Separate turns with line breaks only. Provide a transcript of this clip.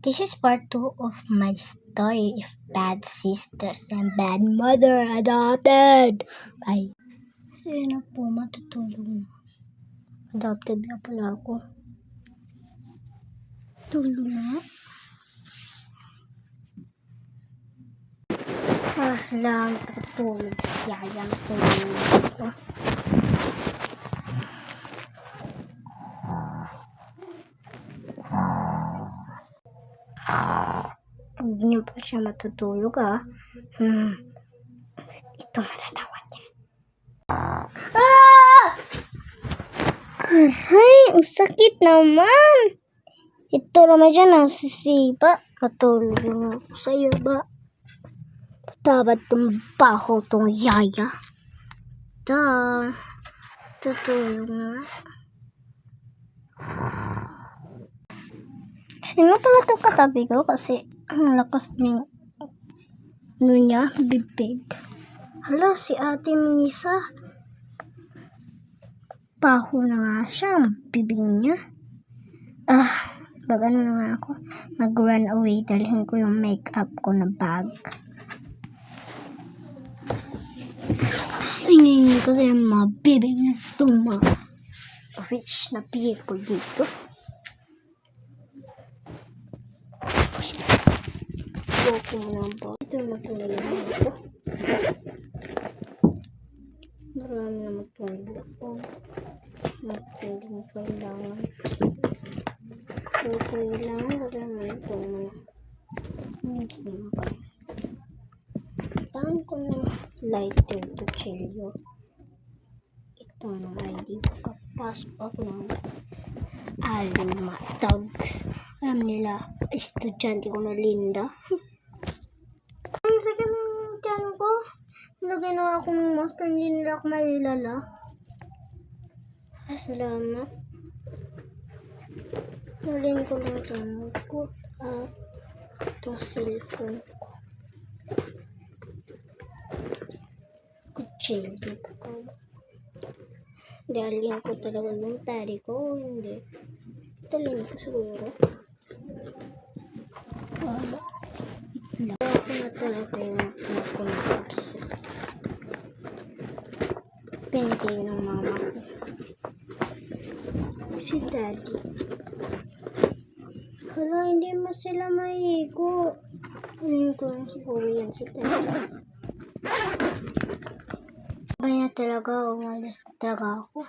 This is part 2 of my story of bad sisters and bad mother adopted. Bye. Kasi na po, matutulog na. Adopted na pala ako. Tulog na. Lang, tutulog siya. Yan, tulog ako. Hindi niyo pa siya matutulog Ito matatawa niya. Aray, ang sakit naman. Ito naman dyan nasisipa. Matulog lang ako sa'yo ba? Patabat itong baho itong yaya. Tutulog na. Sino pala ito katabi ko? Kasi ang lakas ng bibig. Hala, si Ate Misa. Baho na nga siya ang bibig niya. Bagano na nga ako. Mag-run away. Dalhin ko yung makeup ko na bag. Tingin kasi yung mga bibig na itong mga rich na people dito. Joke mo lang po. Ito naman itong nalaman ko. Marami naman itong lako. Hindi mo kailangan. Okay lang. Wala naman itong hindi naman kailangan. Parang ko ng lighter to chilyo. Ito ang ID. Pagkapasok ako ng alimatag. Alam nila, estudyante ko na Linda. Ang sakit ng tiyan ko. Lagay na ako ng mask pero hindi nila ako malilala. Salamat. Nalin ko lang itong notebook at itong cellphone ko. Kutsilyo ko. Dalhin ko talaga yung tari ko. Hindi. Dalhin ko siguro. Itla. Ako na talaga yung nakunaps. Pinigay ng mama ko. Si daddy. Hala, hindi mo sila maigo. Hindi ko lang siguro yan si daddy. Sabay na talaga, umalis na talaga ako.